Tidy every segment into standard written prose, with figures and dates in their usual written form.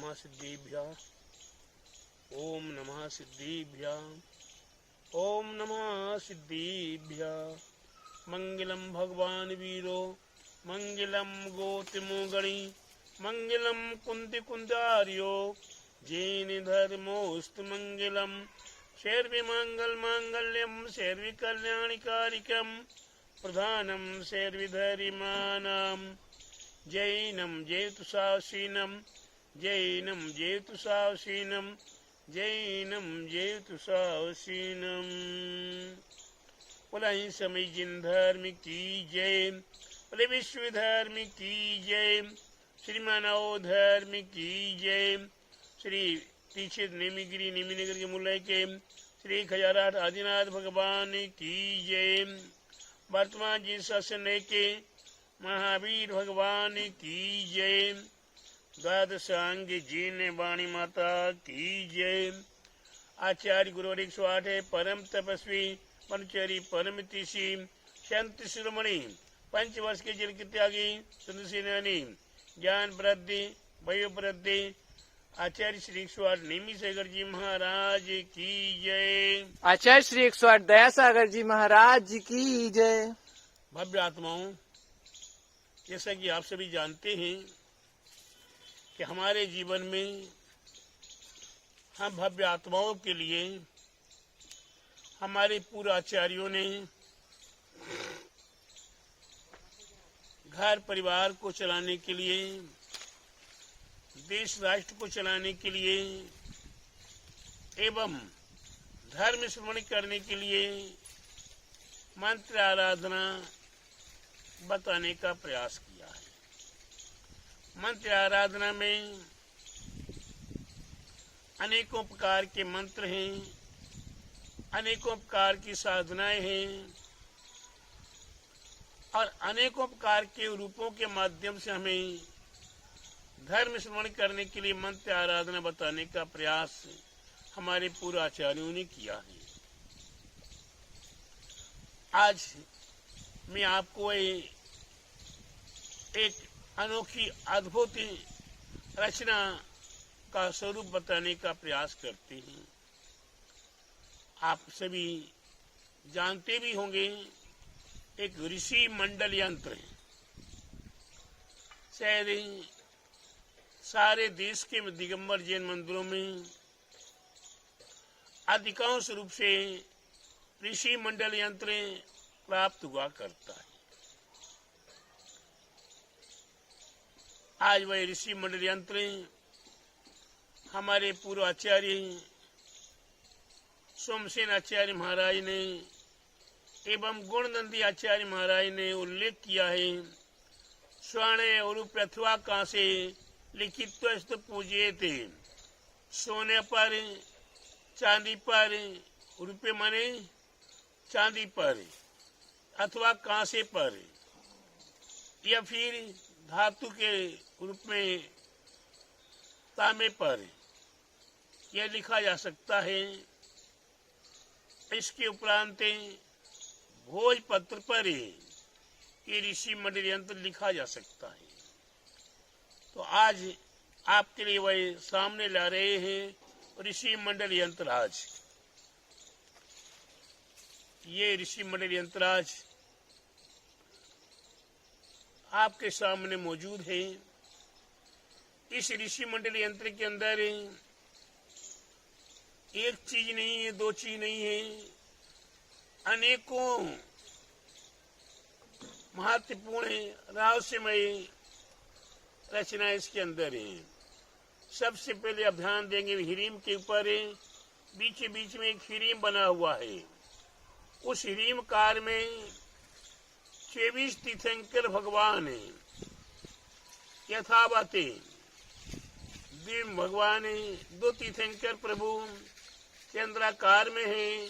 नमः सिद्धिभ्यः। ओम नमः सिद्धिभ्यः। ओम नमः सिद्धिभ्यः। मंगलम भगवान वीरो मंगलम गोतमो गणी मंगलम कुंती कुंदार्यो जैन धर्मोस्तु मंगलम शैर्वी मंगल मांगल्यम शैर्वी कल्याणिकारिकम प्रधानम शैर्वी धरिमानम जैनम जयतु सासीनम जैनम जयतु सासीनम जैनम जयतु सासीनम। बोले समय जिन धर्म की जय, बोले विश्व धर्म की जय, श्री मानव धर्म की जय। श्री तीक्षित नेमिगिरी नेमिनगर के मुल्ला के श्री खजाराठ आदिनाथ भगवान की जय। वर्तमान जी शासन के महावीर भगवान की जय। द्वादशांग जी ने वाणी माता की जय। आचार्य गुरु 108 परम तपस्वी पंचरी परम तिशी शांति शिरोमणि 5 वर्ष के जेल के त्यागी सुंदर सेनानी ज्ञान वृद्धि वयो वृद्धि आचार्य श्री 108 नेमी सागर जी महाराज की जय। आचार्य श्री 108 दया सागर जी महाराज की जय। भव्य आत्माओं, जैसा कि आप सभी जानते हैं कि हमारे जीवन में हम भव्य आत्माओं के लिए हमारे पूर्व आचार्यों ने घर परिवार को चलाने के लिए, देश राष्ट्र को चलाने के लिए एवं धर्म श्रवण करने के लिए मंत्र आराधना बताने का प्रयास किया है। मंत्र आराधना में अनेकों प्रकार के मंत्र हैं, अनेकों प्रकार की साधनाएं हैं और अनेकों प्रकार के रूपों के माध्यम से हमें धर्म श्रवण करने के लिए मंत्र आराधना बताने का प्रयास हमारे पूर्व आचार्यों ने किया है। आज मैं आपको एक अनोखी अद्भुत रचना का स्वरूप बताने का प्रयास करते हैं। आप सभी जानते भी होंगे, एक ऋषि मंडल यंत्र है। शायद सारे देश के दिगंबर जैन मंदिरों में अधिकांश रूप से ऋषि मंडल यंत्र प्राप्त हुआ करता है। आज वह ऋषि मंडल यंत्र हमारे पूर्व आचार्य सोमसेन आचार्य महाराज ने एवं गुणनंदी आचार्य महाराज ने उल्लेख किया है। स्वर्ण और अथवा कांसे लिखित पूजे थे। सोने पर, चांदी पर, रुपये माने चांदी पर अथवा कांसे पर या फिर धातु के रूप में तांबे पर यह लिखा जा सकता है। इसके उपरांत भोजपत्र पर ये ऋषि मंडल यंत्र लिखा जा सकता है। तो आज आपके लिए वह सामने ला रहे हैं ऋषि मंडल यंत्र। आज ये ऋषि मंडल यंत्र आज आपके सामने मौजूद है। इस ऋषि मंडल यंत्र के अंदर एक चीज नहीं है, 2 चीज नहीं है, अनेकों महत्वपूर्ण रहस्यमय रचना इसके अंदर है। सबसे पहले आप ध्यान देंगे हीरीम के ऊपर बीच बीच में एक हीरीम बना हुआ है। उस हीरीम कार में 24 तीर्थंकर भगवान है। यथावते दिव्य भगवान है। 2 तीर्थंकर प्रभु चंद्राकार में है।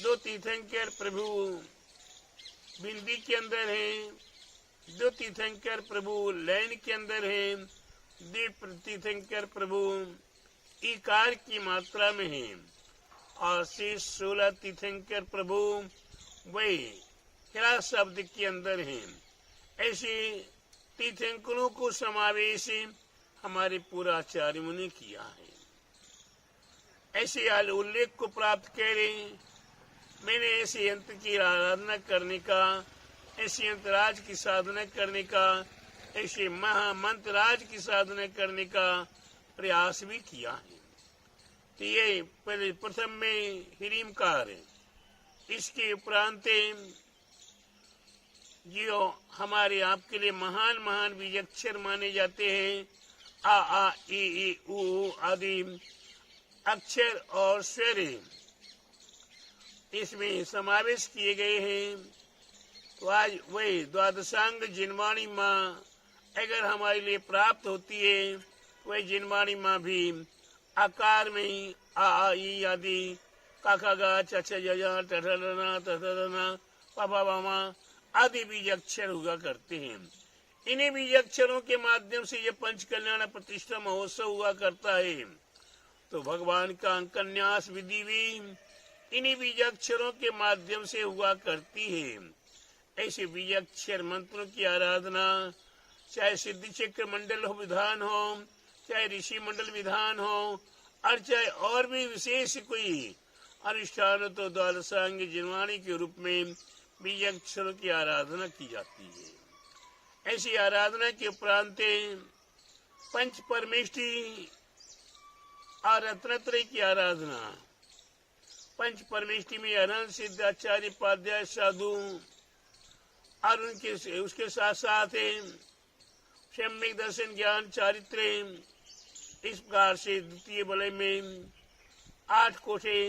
2 तीर्थंकर प्रभु बिंदी के अंदर है। 2 तीर्थंकर प्रभु लैन के अंदर है। 2 तीर्थंकर प्रभु इकार की मात्रा में है और शेष 16 तीर्थंकर प्रभु वे हिरा शब्द के अंदर है। ऐसे तीर्थंकरों को समावेश हमारे पूर्वाचार्यों ने किया है। ऐसे उल्लेख को प्राप्त करें, मैंने ऐसे यंत्र की आराधना करने का, ऐसे यंत्रराज की साधना करने का, ऐसे महामंत्रराज की साधना करने का प्रयास भी किया है। तो ये पहले प्रथम में ह्रीमकार है। इसके उपरांत जो हमारे आपके लिए महान महान बीजाक्षर माने जाते हैं, आ आ ई उ आदि अक्षर और स्वर इसमें समावेश किए गए हैं। तो आज वही द्वादशांग जिनवाणी माँ अगर हमारे लिए प्राप्त होती है, वही जिनवाणी माँ भी आकार में ही आ ई आदि काका गा चच जजा टठना तथना पापा बामा आदि बीज अक्षर हुआ करते हैं। इन्हीं बीज अक्षरों के माध्यम से ये पंच कल्याण प्रतिष्ठा महोत्सव हुआ करता है। तो भगवान का अंकन्यास विधि भी इन्हीं बीजाक्षरों के माध्यम से हुआ करती है। ऐसे बीजाक्षर मंत्रों की आराधना, चाहे सिद्धि चक्र मंडल हो विधान हो, चाहे ऋषि मंडल विधान हो, और चाहे और भी विशेष कोई अनुष्ठान, तो द्वादशांग जिनवाणी के रूप में बीजाक्षरों की आराधना की जाती है। ऐसी आराधना के उपरांत पंच परमेष्ठी और रत्नत्रय की आराधना। पंच परमेष्ठी में अनंत सिद्ध आचार्य उपाध्याय साधु और उनके उसके साथ साथ सम्यक दर्शन ज्ञान चारित्र, इस प्रकार से द्वितीय वलय में 8 कोठे,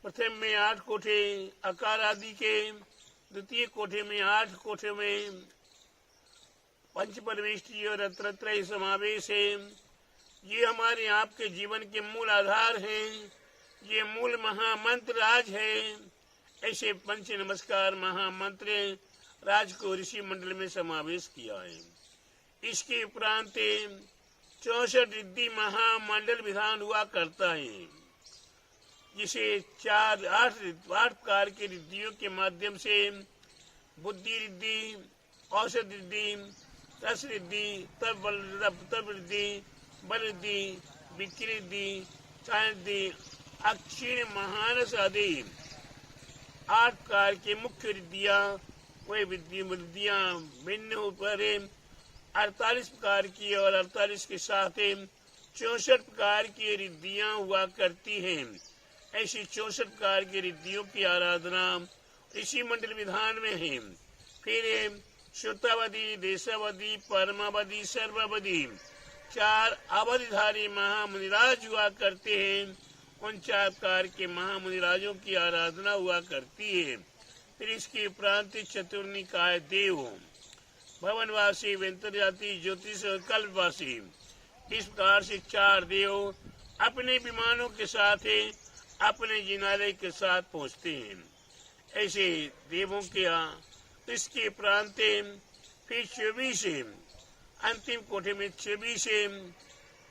प्रथम में 8 कोठे आकार आदि के, द्वितीय कोठे में 8 कोठे में पंच परमेष्ठी और रत्नत्रय समावेश है। ये हमारे आपके जीवन के मूल आधार हैं, ये मूल महामंत्र राज है। ऐसे पंच नमस्कार महामंत्र राज को ऋषि मंडल में समावेश किया है। इसके उपरांत 64 रिद्धि महामंडल विधान हुआ करता है, जिसे 8 प्रकार के रिद्धियों के माध्यम से बुद्धि रिद्धि, औषध रिद्धि, रस रिद्धि, तप रिद्धि, बल रिद्धि, विक्री रिद्धि, चाय रिद्धि, अक्षीण महानस आदि 8 प्रकार के मुख्य रिद्धियां, वे विद्या भिन्न पर 48 प्रकार की और 48 के साथ 64 प्रकार की रिद्धियां हुआ करती हैं। ऐसी 64 प्रकार की रिद्धियों की आराधना ऋषि मंडल विधान में है। फिर श्रुतावधि, देशावधि, परमावधि, सर्वावधि 4 अवधिधारी महामुनिराज हुआ करते हैं। उन 4 प्रकार के महामुनिराजों की आराधना हुआ करती है। फिर इसके उपरांत चतुर्निकाय देव, भवनवासी, व्यंतरजाति, ज्योतिष और कल्पवासी, इस प्रकार से 4 देव अपने विमानों के साथ अपने जिनालय के साथ पहुंचते हैं। ऐसे देवों के इसके उपरांत फिर 24 अंतिम कोठे में 24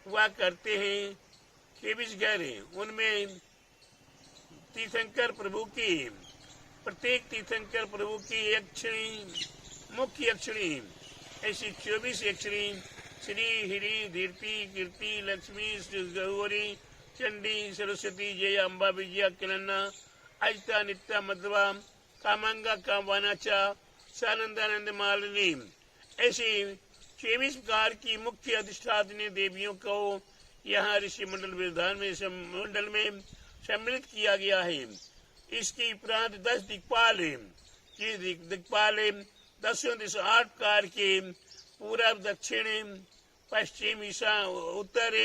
हुआ करते हैं। 24 गहरे, उनमें तीर्थंकर प्रभु की, प्रत्येक तीर्थंकर प्रभु की अक्षरी, मुख्य अक्षरी, ऐसी 24 अक्षरी श्री, हिरी, धीरती, कीर्ति, लक्ष्मी, गौरी, चंडी, सरस्वती, जय, अम्बा, विजया, किलन्ना, अजता, नित्या, मध्वा, कामांगा, कामवानाचा, सानंदानंद मालिनी, ऐसी 24 प्रकार की मुख्य अधिष्ठात्री देवियों को यहाँ ऋषि मंडल विधान में सम्मिलित किया गया है। इसके उपरांत 10 दिक्पाल, दिक्पाल 10 दिशा 8 प्रकार के पूर्व, दक्षिण, पश्चिम, ईशान, उत्तर,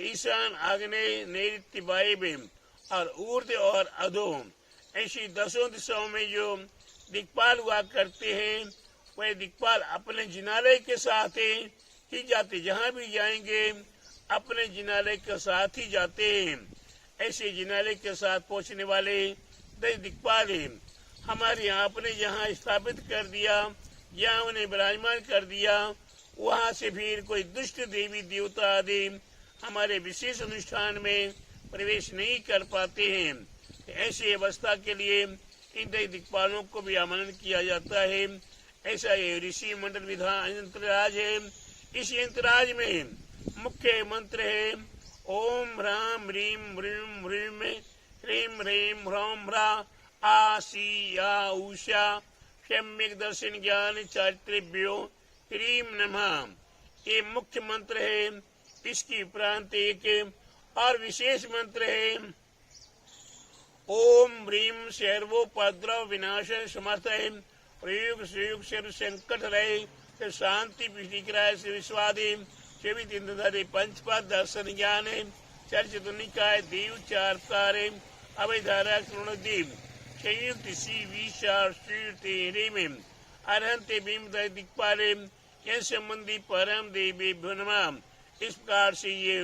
ईशान, आग्नेय, नैऋत्य, वायव्य और ऊर्ध्व और अधो, ऐसी 10 दिशाओं में जो दिक्पाल हुआ करते हैं, वह दिक्पाल अपने जिनालय के साथ ही जाते, जहाँ भी जाएंगे अपने जिनालय के साथ ही जाते हैं। ऐसे जिनालय के साथ पहुँचने वाले 10 दिक्पाल हमारे यहाँ अपने जहाँ स्थापित कर दिया, जहाँ उन्हें विराजमान कर दिया, वहाँ से फिर कोई दुष्ट देवी देवता आदि हमारे विशेष अनुष्ठान में प्रवेश नहीं कर पाते हैं। ऐसी अवस्था के लिए इन 10 दिक्पालों को भी आमंत्रण किया जाता है। ऐसा ये ऋषि मंडल विधान राज है। इस यंत्रराज में मुख्य मंत्र है ओम ह्राम ह्रीम ह्रीम ह्रीम ह्रीम ह्रीम ह्रौम ह्रा आसी या उषा सम्यक दर्शन ज्ञान चारित्र्यभ्यो ह्रीम नमः। ये मुख्य मंत्र है। इसकी उपरांत एक और विशेष मंत्र है ओम ह्रीम सर्वोपद्रव विनाश समर्थ प्रयोग सुयोग सर्व संकट रहे शांति विधिक्राय से विश्वादे पंचपद दर्शन ज्ञान चर्चित निकाय देव चार तारे अवैधारा कृणदीप संयुक्त सी विशार श्री में अरहंते भीम दिक्पाले यह संबंधी परम देवी भुनमा। इस प्रकार से ये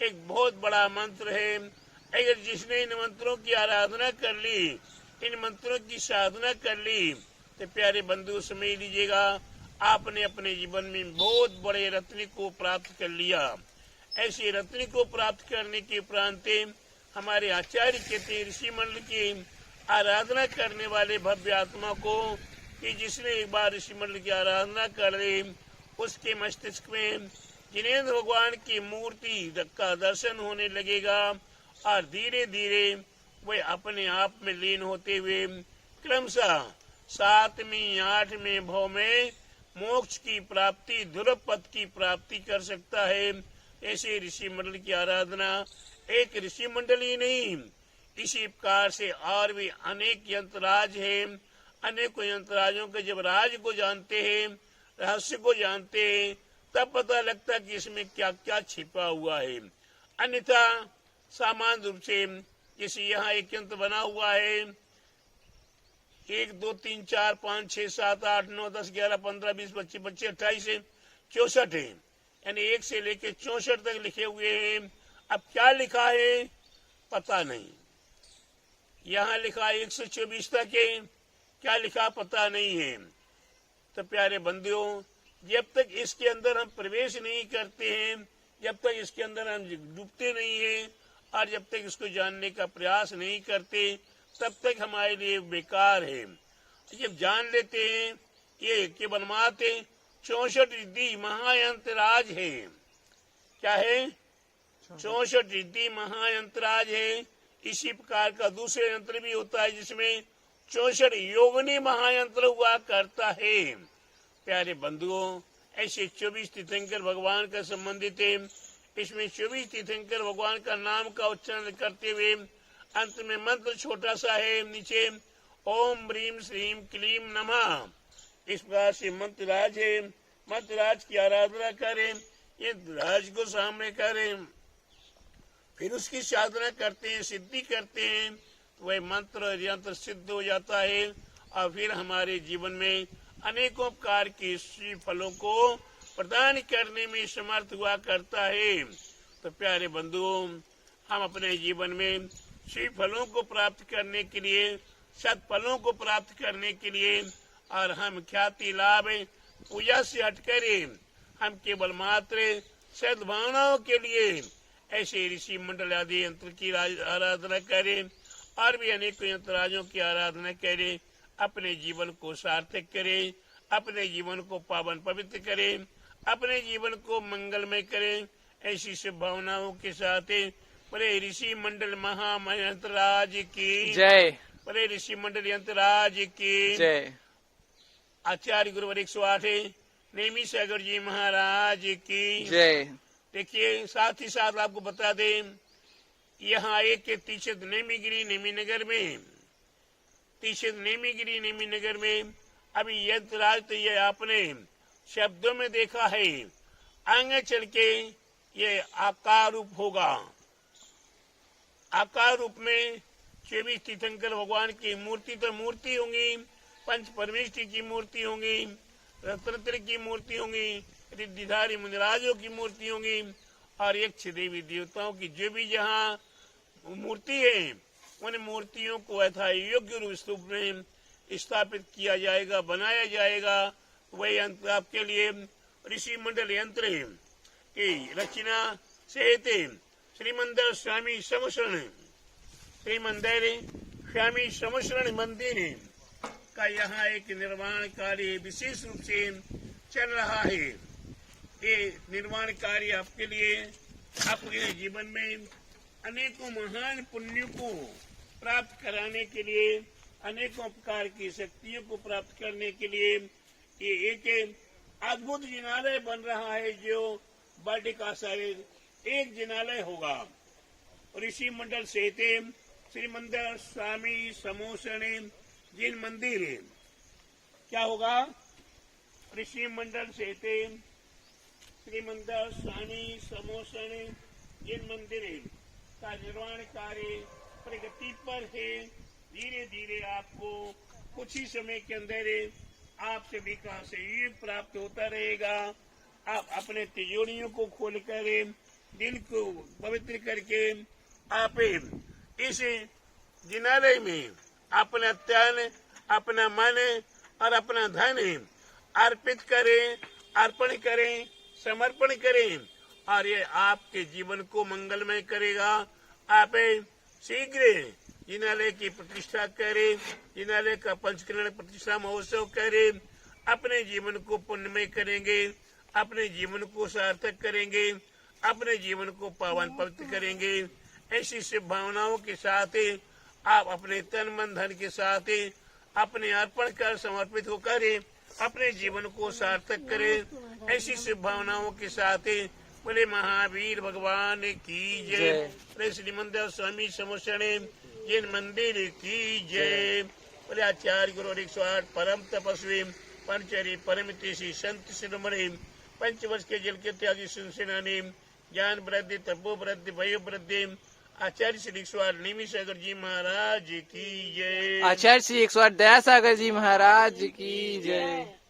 एक बहुत बड़ा मंत्र है। अगर जिसने इन मंत्रों की आराधना कर ली, इन मंत्रों की साधना कर ली, तो प्यारे बंधु समझ लीजिएगा आपने अपने जीवन में बहुत बड़े रत्न को प्राप्त कर लिया। ऐसे रत्न को प्राप्त करने के उपरांत हमारे आचार्य कहते हैं ऋषि मंडल की आराधना करने वाले भव्य आत्मा को कि जिसने एक बार ऋषि मंडल की आराधना कर ली, उसके मस्तिष्क में जिनेंद्र भगवान की मूर्ति का दर्शन होने लगेगा और धीरे धीरे वे अपने आप में लीन होते हुए क्रमशः 7वें 8वें भाव में मोक्ष की प्राप्ति ध्रुव पद की प्राप्ति कर सकता है। ऐसे ऋषि मंडल की आराधना एक ऋषि मंडल ही नहीं, इसी प्रकार से और भी अनेक यंत्रराज है। अनेकों यंत्रराजों के जब राज को जानते हैं, रहस्य को जानते हैं, तब पता लगता कि इसमें क्या क्या छिपा हुआ है। अन्यथा सामान्य रूप से जैसे यहाँ एक यंत्र बना हुआ है 1 2 3 4 5 6 7 8 9 10 11 15 20 25 25 28 से 64 है, यानी 1 से लेकर 64 तक लिखे हुए हैं। अब क्या लिखा है पता नहीं। यहाँ लिखा 124 तक है, क्या लिखा पता नहीं है। तो प्यारे बंदियों, जब तक इसके अंदर हम प्रवेश नहीं करते हैं, जब तक इसके अंदर हम डूबते नहीं हैं और जब तक इसको जानने का प्रयास नहीं करते, तब तक हमारे लिए बेकार है। जब जान लेते हैं ये केवल मात्र 64 रिद्धि महायंत्रराज है। क्या है? 64 रिद्धि महायंत्रराज है। इसी प्रकार का दूसरे यंत्र भी होता है जिसमें 64 योगिनी महायंत्र हुआ करता है। प्यारे बंधुओं, ऐसे 24 तीर्थंकर भगवान का संबंधित है। इसमें 24 तीर्थंकर भगवान का नाम का उच्चारण करते हुए अंत में मंत्र छोटा सा है नीचे ओम ह्रीम श्रीम क्लीम नमः। इस प्रकार से मंत्रराज है। मंत्रराज की आराधना करें, ये राज को सामने करें, फिर उसकी साधना करते हैं, सिद्धि करते हैं, तो वह मंत्र और यंत्र सिद्ध हो जाता है और फिर हमारे जीवन में अनेकों प्रकार के श्री फलों को प्रदान करने में समर्थ हुआ करता है। तो प्यारे बंधुओं, हम अपने जीवन में श्री फलों को प्राप्त करने के लिए, सत्फलों को प्राप्त करने के लिए और हम ख्याति लाभ पूजा से हटकर हम केवल मात्र सद्भावनाओं के लिए ऐसे ऋषि मंडल आदि यंत्र की आराधना करें और भी अनेक यंत्रराजों की आराधना करें। अपने जीवन को सार्थक करें, अपने जीवन को पावन पवित्र करें, अपने जीवन को मंगलमय करें। ऐसी सब भावनाओं के साथ बड़े ऋषि मंडल महामंत्रराज की जय। बड़े ऋषि मंडल यंत्रराज की जय। आचार्य गुरुवर 108 नेमी सागर जी महाराज की जय। देखिए, साथ ही साथ आपको बता दें, यहाँ एक के तीक्षित नेमीगिरी नेमीनगर में, तीक्षित नेमीगिरी नेमीनगर में अभी यंत्रराज तो ये आपने शब्दों में देखा है, आगे चल के ये आकार रूप होगा। आकार रूप में 24 तीर्थंकर भगवान की मूर्ति तो मूर्ति होंगी, पंच परमेष्ठी की मूर्ति होंगी, रत्नत्र की मूर्ति होंगी, रिद्धिधारी मुनिराजों की मूर्ति होंगी और यक्ष देवी देवताओं की जो भी जहाँ मूर्ति है उन मूर्तियों को यथा योग्य रूप में स्थापित किया जाएगा, बनाया जाएगा। वही यंत्र आपके लिए ऋषि मंडल यंत्र की रचना सहित श्रीमंदिर स्वामी समशरण, श्रीमंदिर स्वामी समशरण मंदिर का यहाँ एक निर्माण कार्य विशेष रूप से चल रहा है। ये निर्माण कार्य आपके लिए, आपके जीवन में अनेकों महान पुण्यों को प्राप्त कराने के लिए, अनेकों प्रकार की शक्तियों को प्राप्त करने के लिए ये एक अद्भुत जिनालय बन रहा है, जो वाटिका साहिब एक जिनालय होगा। ऋषि मंडल से श्री मंदिर स्वामी समोसने जिन मंदिर है, क्या होगा? ऋषि मंडल से श्री मंदिर स्वामी समोसने जिन मंदिर का निर्माण कार्य प्रगति पर है। धीरे धीरे आपको कुछ ही समय के अंदर आप सभी का सहयोग प्राप्त होता रहेगा। आप अपने तिजोरियों को खोलकर दिल को पवित्र करके आप इस जिनालय में अपना तन, अपना मन और अपना धन अर्पित करें, अर्पण करें, समर्पण करें और ये आपके जीवन को मंगलमय करेगा। आप शीघ्र जिनालय की प्रतिष्ठा करें, जिनालय का पंचकरण प्रतिष्ठा महोत्सव करें, अपने जीवन को पुण्यमय करेंगे, अपने जीवन को सार्थक करेंगे, अपने जीवन को पावन पवित्र करेंगे। ऐसी शुभ भावनाओं के साथ आप अपने तन मन धन के साथ अपने अर्पण कर समर्पित होकर अपने जीवन को सार्थक करें। ऐसी शुभ भावनाओं के साथ बोले महावीर भगवान की जय, बोले श्री मंदिर स्वामी समोसने जिन मंदिर की जय, बोले आचार्य गुरु 108 परम तपस्वी पंचरी परमिति संत शिरोमणि 5 वर्ष के जल के त्यागी सुनसेनानी ज्ञान वृद्धि तपो वृद्धि वयो वृद्धि आचार्य श्री 108 निमि सागर जी महाराज की जय। आचार्य श्री 108 दयासागर जी महाराज की जय।